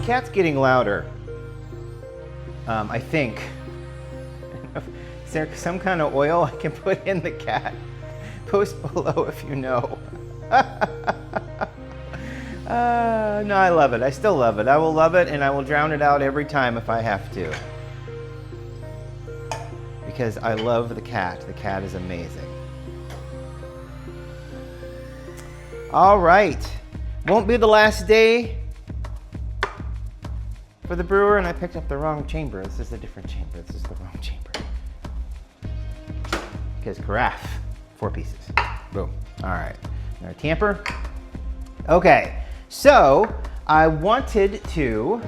cat's getting louder. I think. Is there some kind of oil I can put in the cat? Post below if you know. No, I love it. I still love it. I will love it, and I will drown it out every time if I have to. Because I love the cat. The cat is amazing. All right. Won't be the last day for the brewer, and I picked up the wrong chamber. This is a different chamber. This is the wrong chamber. Because carafe, 4 pieces. Boom. All right. Our tamper. Okay. So I wanted to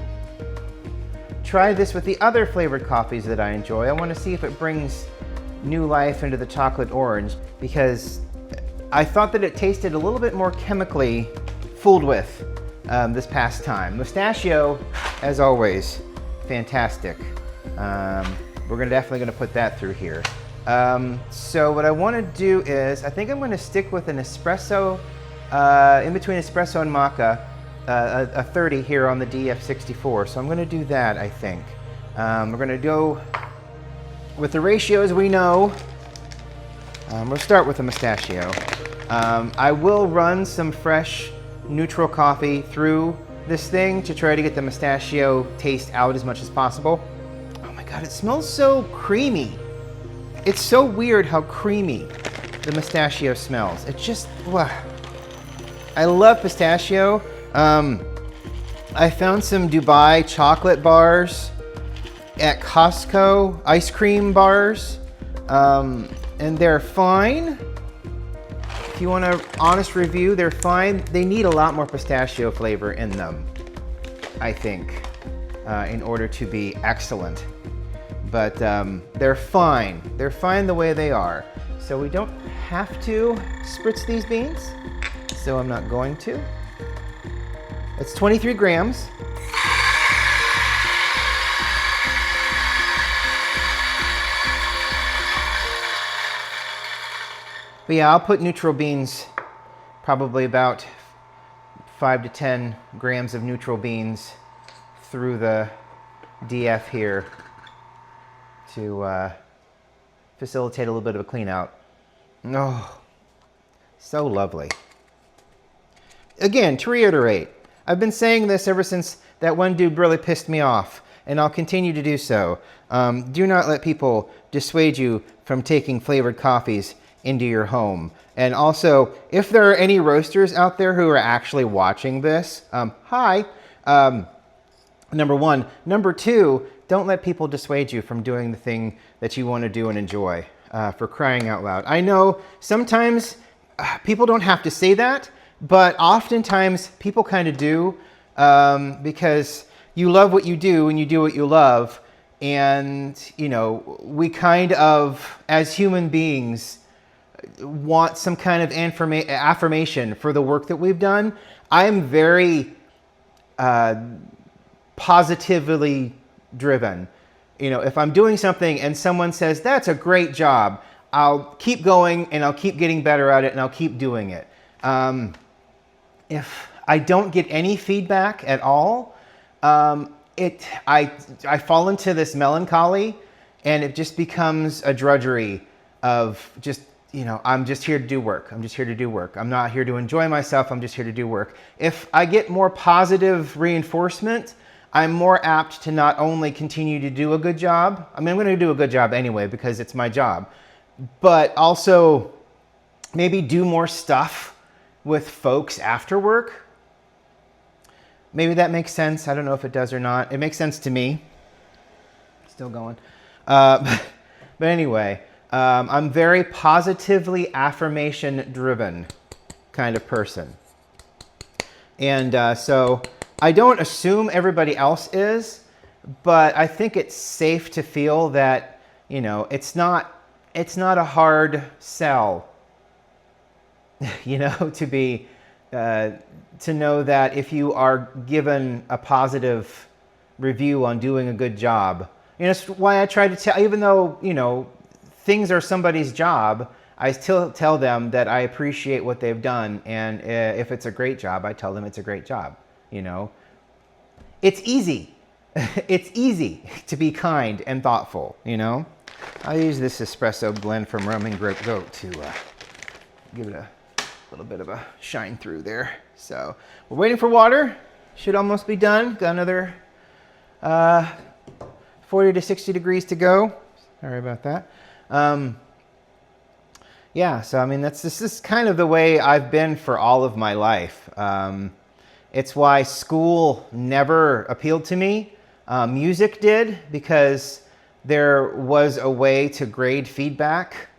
try this with the other flavored coffees that I enjoy. I want to see if it brings new life into the chocolate orange, because I thought that it tasted a little bit more chemically fooled with this past time. Mustashio, as always, fantastic. We're definitely gonna put that through here. So what I want to do is, I think I'm going to stick with an espresso, in between espresso and maca, a 30 here on the DF64. So I'm going to do that, I think. We're going to go with the ratios we know. We'll start with the Mustashio. I will run some fresh neutral coffee through this thing to try to get the Mustashio taste out as much as possible. Oh my God, it smells so creamy. It's so weird how creamy the Mustashio smells. It just, I love pistachio. I found some Dubai chocolate bars at Costco, ice cream bars, and they're fine. If you want an honest review, they're fine. They need a lot more pistachio flavor in them, I think, in order to be excellent. But they're fine. They're fine the way they are. So we don't have to spritz these beans, so I'm not going to. It's 23 grams. But yeah, I'll put neutral beans, probably about 5 to 10 grams of neutral beans through the DF here to facilitate a little bit of a clean out. Oh, so lovely. Again, to reiterate, I've been saying this ever since that one dude really pissed me off, and I'll continue to do so. Do not let people dissuade you from taking flavored coffees into your home. And also, if there are any roasters out there who are actually watching this, hi. Number one. Number two, don't let people dissuade you from doing the thing that you want to do and enjoy, for crying out loud. I know sometimes people don't have to say that, but oftentimes people kind of do, because you love what you do and you do what you love. And, you know, we kind of, as human beings, want some kind of affirmation for the work that we've done. I'm very positively driven. You know, if I'm doing something and someone says, that's a great job, I'll keep going and I'll keep getting better at it and I'll keep doing it. If I don't get any feedback at all, I fall into this melancholy, and it just becomes a drudgery of just, you know, I'm just here to do work. I'm just here to do work. I'm not here to enjoy myself. I'm just here to do work. If I get more positive reinforcement, I'm more apt to not only continue to do a good job. I mean, I'm going to do a good job anyway because it's my job, but also maybe do more stuff with folks after work. Maybe that makes sense. I don't know if it does or not. It makes sense to me. Still going. But anyway, I'm very positively affirmation driven kind of person. And so I don't assume everybody else is, but I think it's safe to feel that, you know, it's not a hard sell, you know, to be, to know that if you are given a positive review on doing a good job, you know, that's why I try to tell, even though, you know, things are somebody's job, I still tell them that I appreciate what they've done. And if it's a great job, I tell them it's a great job, you know. it's easy. It's easy to be kind and thoughtful, you know? I'll use this espresso blend from Roman Grape Goat to give it a little bit of a shine through there. So we're waiting for water. Should almost be done. Got another 40 to 60 degrees to go. Sorry about that. Yeah, so I mean, this is kind of the way I've been for all of my life. It's why school never appealed to me. Music did, because there was a way to grade feedback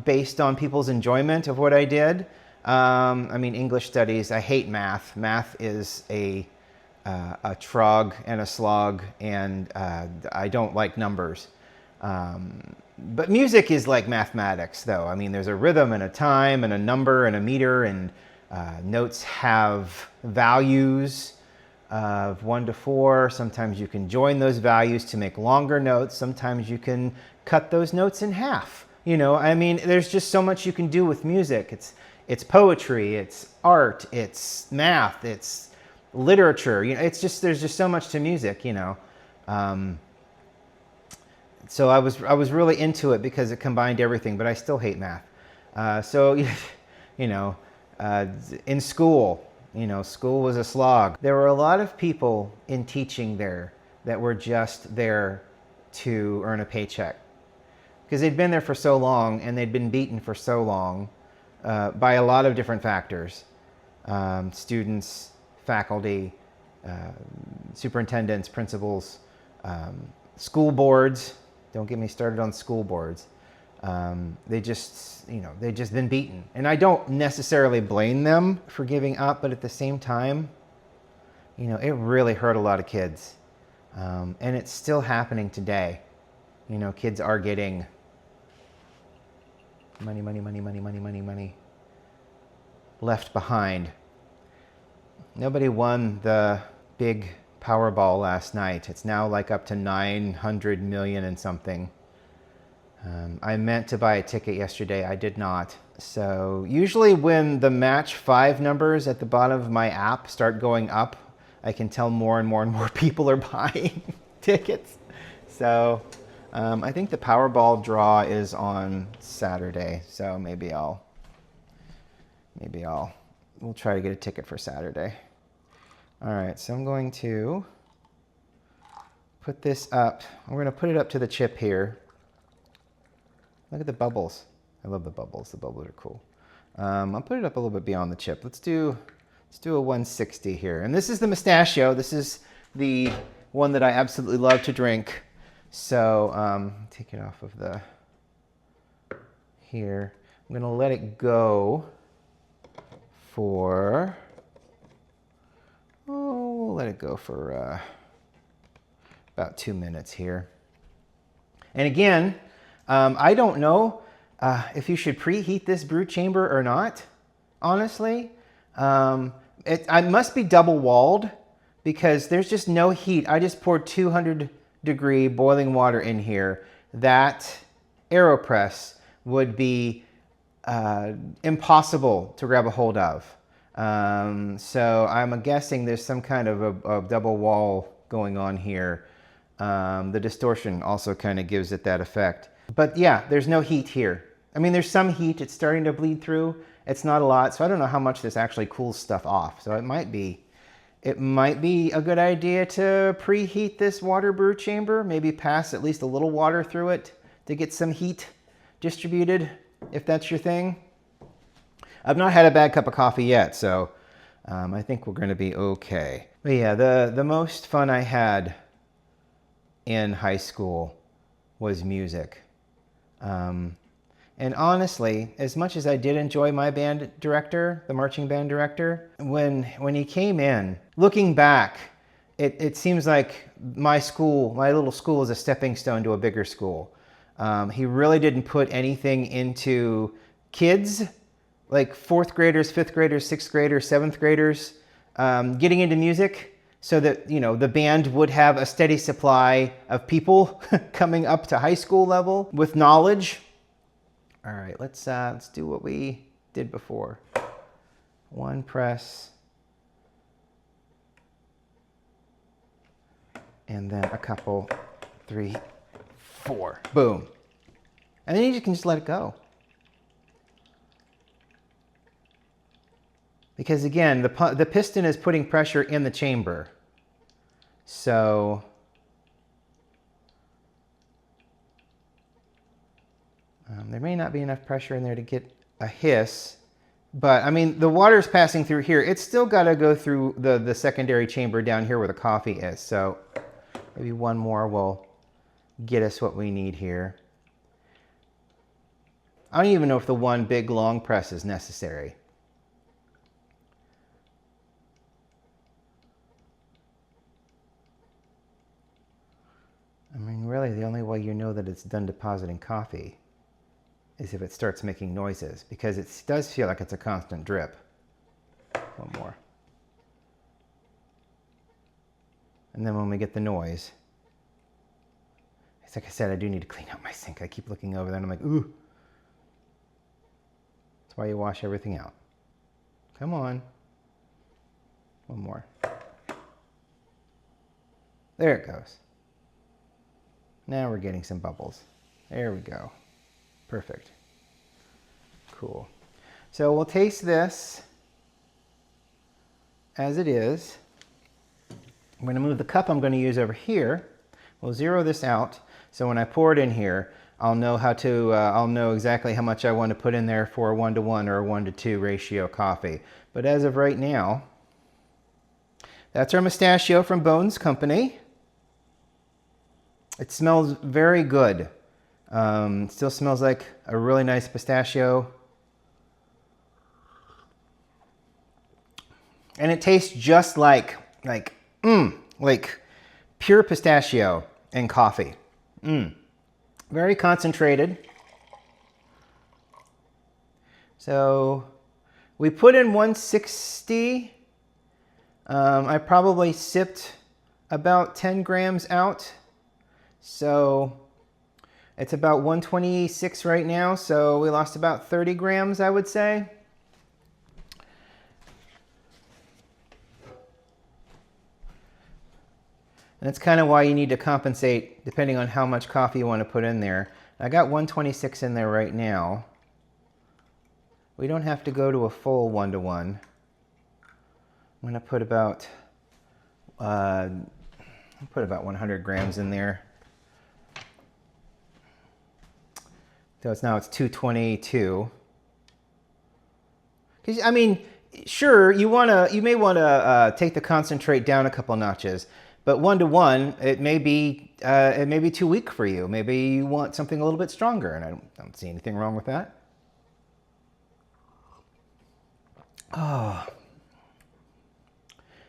based on people's enjoyment of what I did. I mean, English studies, I hate math. Math is a trog and a slog, and I don't like numbers. But music is like mathematics, though. I mean, there's a rhythm and a time and a number and a meter, and notes have values of 1 to 4. Sometimes you can join those values to make longer notes. Sometimes you can cut those notes in half. You know, I mean, there's just so much you can do with music. It's poetry, it's art, it's math, it's literature. You know, it's just, there's just so much to music, you know. So I was really into it because it combined everything, but I still hate math. So, you know, in school, you know, school was a slog. There were a lot of people in teaching there that were just there to earn a paycheck, because they'd been there for so long and they'd been beaten for so long by a lot of different factors. Students, faculty, superintendents, principals, school boards. Don't get me started on school boards. They just, you know, they've just been beaten. And I don't necessarily blame them for giving up, but at the same time, you know, it really hurt a lot of kids. And it's still happening today. You know, kids are getting money left behind. Nobody won the big Powerball last night. It's now like up to 900 million and something. I meant to buy a ticket yesterday. I did not. So usually when the match 5 numbers at the bottom of my app start going up, I can tell more and more people are buying tickets. So I think the Powerball draw is on Saturday. So we'll try to get a ticket for Saturday. All right, so I'm going to put this up. We're going to put it up to the chip here. Look at the bubbles. I love the bubbles. The bubbles are cool. I'll put it up a little bit beyond the chip. Let's do a 160 here. And this is the Mustashio. This is the one that I absolutely love to drink. So take it off of the here. I'm going to let it go for, we'll let it go for about 2 minutes here. And again, I don't know if you should preheat this brew chamber or not, honestly. I must be double walled because there's just no heat. I just poured 200-degree boiling water in here. That AeroPress would be impossible to grab a hold of. So I'm guessing there's some kind of a double wall going on here. The distortion also kind of gives it that effect. But yeah, there's no heat here. I mean, there's some heat. It's starting to bleed through. It's not a lot, so I don't know how much this actually cools stuff off. So it might be a good idea to preheat this water brew chamber. Maybe pass at least a little water through it to get some heat distributed, if that's your thing. I've not had a bad cup of coffee yet, so I think we're going to be okay. But yeah, the most fun I had in high school was music. And honestly, as much as I did enjoy my band director, the marching band director, when he came in, looking back, it seems like my little school is a stepping stone to a bigger school. He really didn't put anything into kids, like 4th graders, 5th graders, 6th graders, 7th graders, getting into music so that, you know, the band would have a steady supply of people coming up to high school level with knowledge. All right, let's do what we did before. 1 press. And then a couple, 3, 4, boom. And then you can just let it go. Because again, the piston is putting pressure in the chamber. So there may not be enough pressure in there to get a hiss, but I mean, the water's passing through here. It's still got to go through the secondary chamber down here where the coffee is. So maybe one more will get us what we need here. I don't even know if the one big long press is necessary. I mean, really, the only way you know that it's done depositing coffee is if it starts making noises, because it does feel like it's a constant drip. One more. And then when we get the noise, it's like I said, I do need to clean out my sink. I keep looking over there and I'm like, ooh. That's why you wash everything out. Come on. One more. There it goes. Now we're getting some bubbles. There we go. Perfect. Cool. So we'll taste this as it is. I'm going to move the cup I'm going to use over here. We'll zero this out. So when I pour it in here, I'll know how to, I'll know exactly how much I want to put in there for a 1-to-1 or a 1-to-2 ratio coffee. But as of right now, that's our Mustashio from Bones Company. It smells very good. Still smells like a really nice pistachio. And it tastes just like pure pistachio and coffee. Very concentrated. So we put in 160. I probably sipped about 10 grams out. So it's about 126 right now. So we lost about 30 grams, I would say. And that's kind of why you need to compensate depending on how much coffee you want to put in there. I got 126 in there right now. We don't have to go to a full 1-to-1. I'm going to put about 100 grams in there. So it's 222. Because I mean, sure, you may want to take the concentrate down a couple notches. But 1-to-1, it may be too weak for you. Maybe you want something a little bit stronger, and I don't see anything wrong with that. Oh,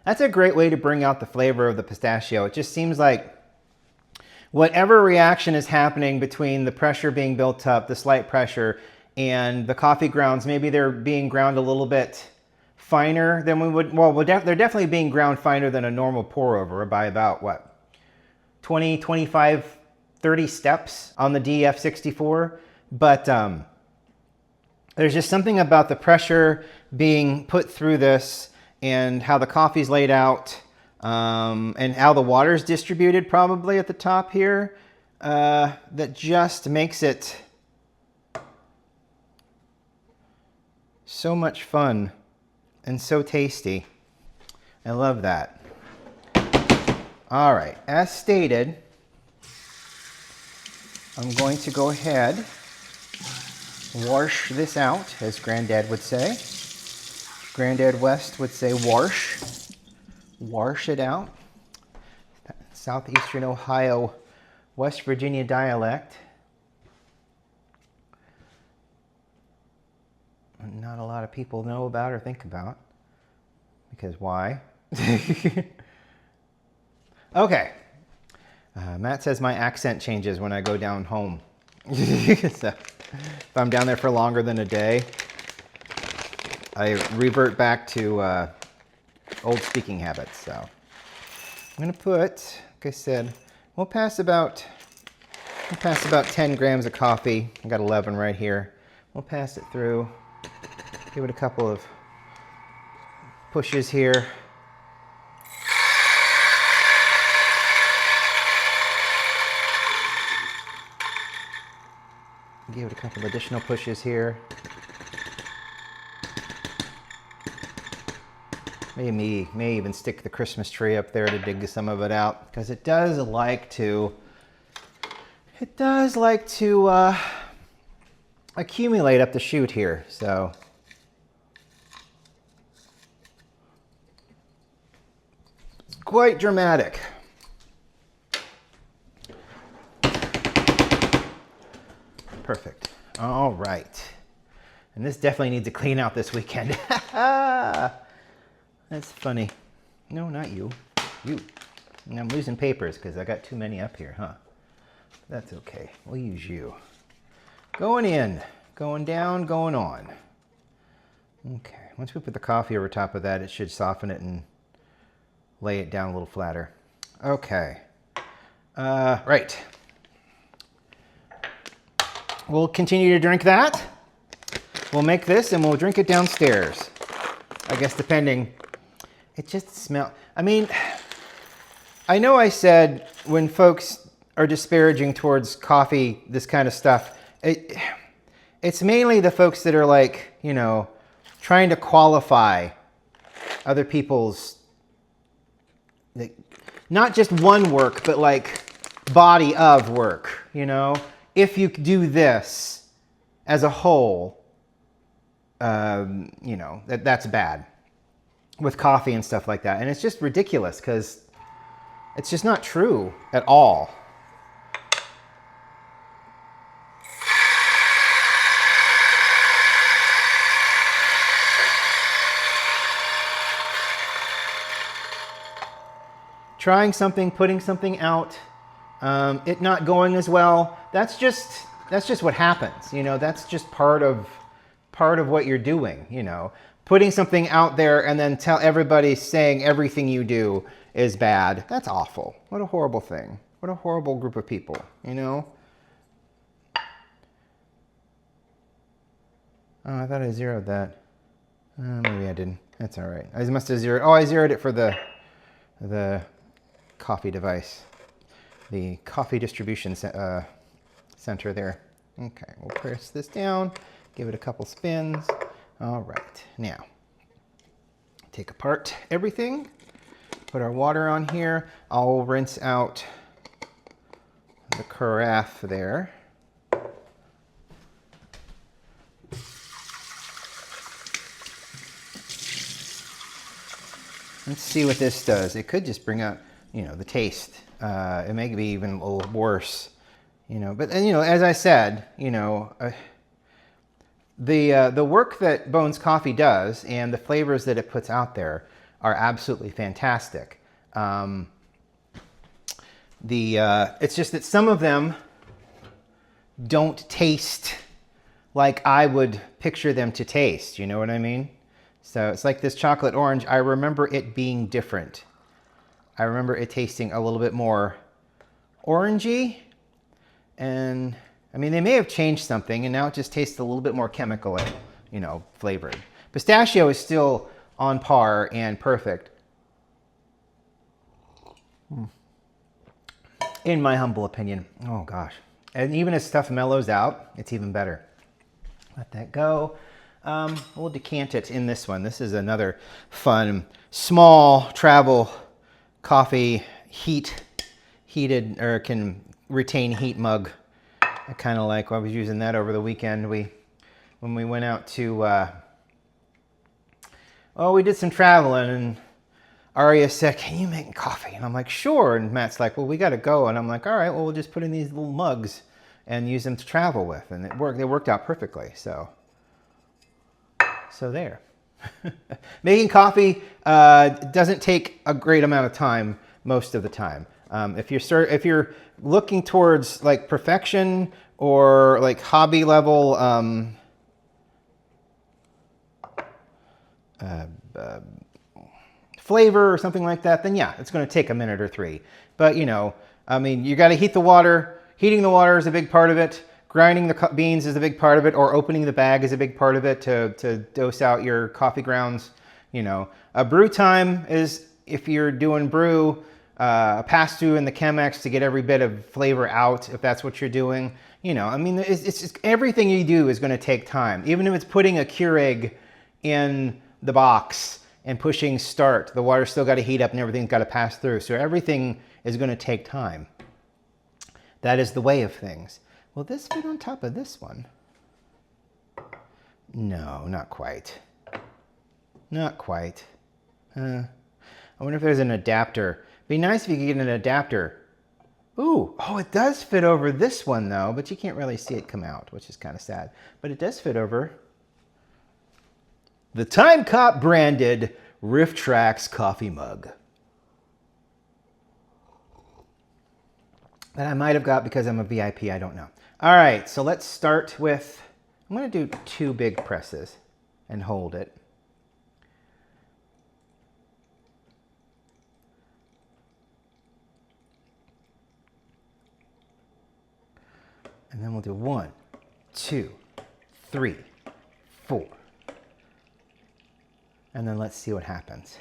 that's a great way to bring out the flavor of the pistachio. It just seems like whatever reaction is happening between the pressure being built up, the slight pressure, and the coffee grounds, maybe they're being ground a little bit finer than we would, well, they're definitely being ground finer than a normal pour over by about, what, 20, 25, 30 steps on the DF64. But there's just something about the pressure being put through this and how the coffee's laid out and how the water's distributed probably at the top here that just makes it so much fun. And so tasty. I love that. All right, as stated, I'm going to go ahead, wash this out, as Granddad would say. Granddad West would say wash. Wash it out. Southeastern Ohio, West Virginia dialect. Not a lot of people know about or think about. Because why? Okay. Matt says my accent changes when I go down home. So, if I'm down there for longer than a day, I revert back to old speaking habits. So I'm going to put, like I said, we'll pass about 10 grams of coffee. I got 11 right here. We'll pass it through. Give it a couple of pushes here. Give it a couple additional pushes here. May even stick the Christmas tree up there to dig some of it out, because it does like to accumulate up the chute here. So it's quite dramatic. Perfect. All right. And this definitely needs a clean out this weekend. That's funny. No, not you. You. And I'm losing papers because I got too many up here, huh? That's okay. We'll use you. Going in, going down, going on. Okay. Once we put the coffee over top of that, it should soften it and lay it down a little flatter. Okay. Right. We'll continue to drink that. We'll make this and we'll drink it downstairs. I guess depending. It just smells. I mean, I know I said when folks are disparaging towards coffee, this kind of stuff, it's mainly the folks that are like, you know, trying to qualify other people's, like, not just one work, but like body of work, you know? If you do this as a whole, you know, that's bad with coffee and stuff like that. And it's just ridiculous because it's just not true at all. Trying something, putting something out, it not going as well, that's just what happens, you know. That's just part of what you're doing, you know. Putting something out there and then tell everybody saying everything you do is bad. That's awful. What a horrible thing. What a horrible group of people, you know. Oh, I thought I zeroed that. Maybe I didn't. That's all right. I must have zeroed. Oh, I zeroed it for the coffee device. The coffee distribution center there. Okay, we'll press this down, give it a couple spins. All right, now take apart everything, put our water on here. I'll rinse out the carafe there. Let's see what this does. It could just bring out, you know, the taste. It may be even a little worse, you know. But, and, you know, as I said, you know, the work that Bones Coffee does and the flavors that it puts out there are absolutely fantastic. It's just that some of them don't taste like I would picture them to taste. You know what I mean? So it's like this chocolate orange. I remember it being different. I remember it tasting a little bit more orangey, and I mean, they may have changed something and now it just tastes a little bit more chemical, you know, flavored. Pistachio is still on par and perfect, in my humble opinion. Oh gosh. And even as stuff mellows out, it's even better. Let that go. We'll decant it in this one. This is another fun, small travel coffee heated, or can retain heat mug. I kind of like, I was using that over the weekend. When we went out to, we did some traveling, and Aria said, "Can you make coffee?" And I'm like, "Sure." And Matt's like, "Well, we got to go." And I'm like, "All right, well, we'll just put in these little mugs and use them to travel with." And it worked. They worked out perfectly. So there. Making coffee doesn't take a great amount of time most of the time. If you're looking towards like perfection or like hobby level flavor or something like that, then yeah, it's going to take a minute or three. But you know, I mean, you got to heat the water. Heating the water is a big part of it. Grinding the beans is a big part of it, or opening the bag is a big part of it to dose out your coffee grounds. You know, a brew time is, if you're doing brew, a pass through in the Chemex to get every bit of flavor out, if that's what you're doing. you know, I mean, it's everything you do is going to take time. Even if it's putting a Keurig in the box and pushing start, the water's still got to heat up and everything's got to pass through. So everything is going to take time. That is the way of things. Will this fit on top of this one? No, not quite. Not quite. I wonder if there's an adapter. Be nice if you could get an adapter. Ooh, oh, it does fit over this one though, but you can't really see it come out, which is kind of sad. But it does fit over the Time Cop branded Riff Tracks coffee mug that I might have got because I'm a VIP, I don't know. All right, so let's start with, I'm gonna do 2 big presses and hold it. And then we'll do 1, 2, 3, 4. And then let's see what happens.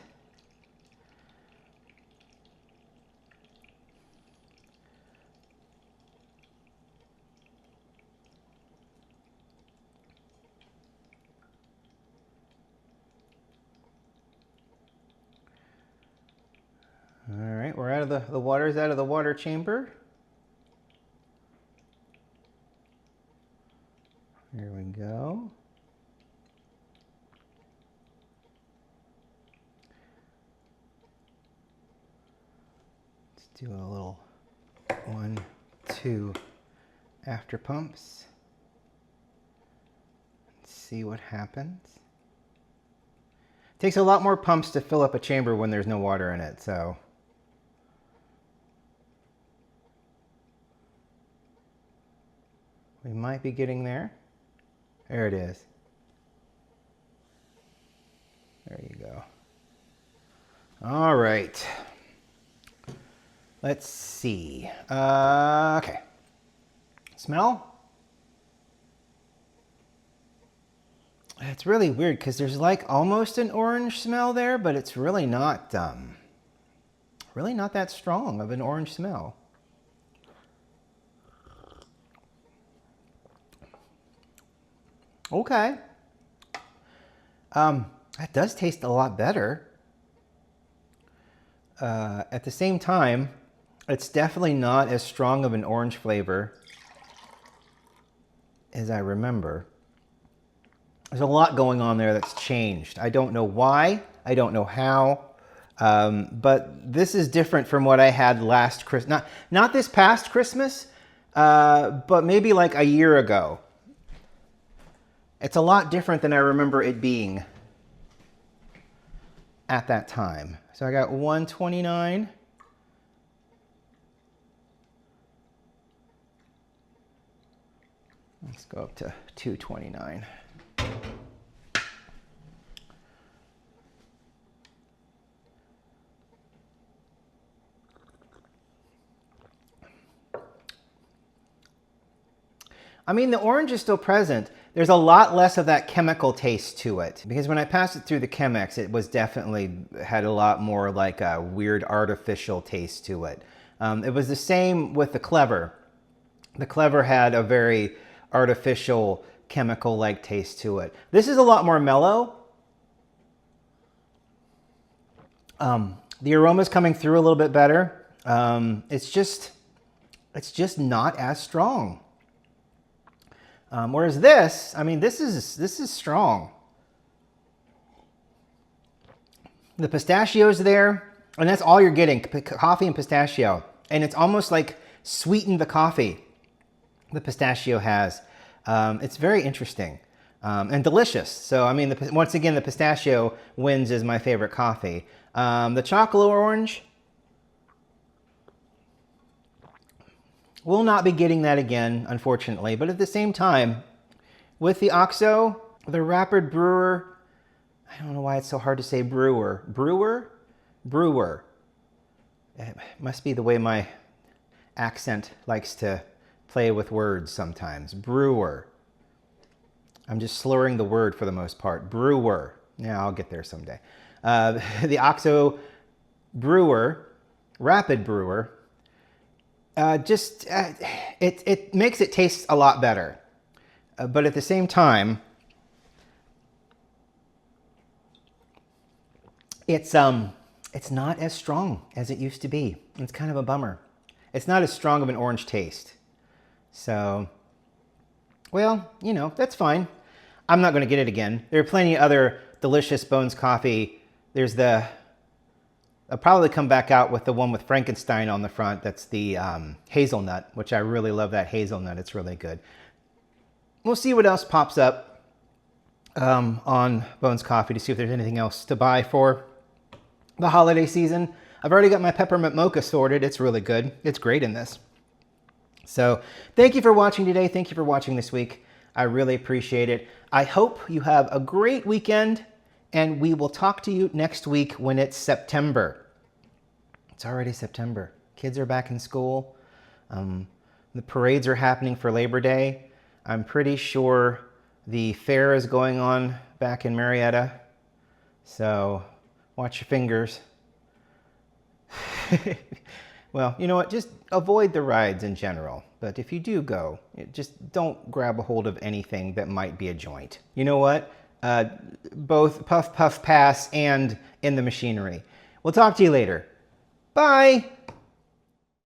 All right, we're out of the water's out of the water chamber. Here we go. Let's do a little 1, 2 after pumps. Let's see what happens. It takes a lot more pumps to fill up a chamber when there's no water in it, so. We might be getting there. There it is. There you go. All right. Let's see. Okay. Smell? It's really weird because there's like almost an orange smell there, but it's really not that strong of an orange smell. Okay. That does taste a lot better. At the same time, it's definitely not as strong of an orange flavor as I remember. There's a lot going on there that's changed. I don't know why. I don't know how. But this is different from what I had last Christmas. Not this past Christmas, but maybe like a year ago. It's a lot different than I remember it being at that time. So I got 129. Let's go up to 229. I mean, the orange is still present. There's a lot less of that chemical taste to it. Because when I passed it through the Chemex, it was definitely had a lot more like a weird artificial taste to it. It was the same with the Clever. The Clever had a very artificial chemical-like taste to it. This is a lot more mellow. The aroma's coming through a little bit better. It's just not as strong. Whereas this, I mean, this is strong. The pistachio's there, and that's all you're getting, coffee and pistachio. And it's almost like sweetened the coffee the pistachio has. It's very interesting and delicious. So, I mean, once again, the pistachio wins as my favorite coffee. The chocolate orange, we'll not be getting that again, unfortunately. But at the same time, with the OXO, the Rapid Brewer, I don't know why it's so hard to say brewer. Brewer. It must be the way my accent likes to play with words sometimes. Brewer. I'm just slurring the word for the most part. Brewer. Yeah, I'll get there someday. The OXO Brewer, Rapid Brewer, It makes it taste a lot better. But at the same time, it's not as strong as it used to be. It's kind of a bummer. It's not as strong of an orange taste. So, well, you know, that's fine. I'm not going to get it again. There are plenty of other delicious Bones coffee. There's I'll probably come back out with the one with Frankenstein on the front. That's the hazelnut, which I really love that hazelnut. It's really good. We'll see what else pops up on Bones Coffee to see if there's anything else to buy for the holiday season. I've already got my peppermint mocha sorted. It's really good. It's great in this. So thank you for watching today. Thank you for watching this week. I really appreciate it. I hope you have a great weekend, and we will talk to you next week when it's September. It's already September. Kids are back in school. The parades are happening for Labor Day. I'm pretty sure the fair is going on back in Marietta. So watch your fingers. Well, you know what? Just avoid the rides in general. But if you do go, just don't grab a hold of anything that might be a joint. You know what? Both Puff Puff Pass and In the Machinery. We'll talk to you later. Bye!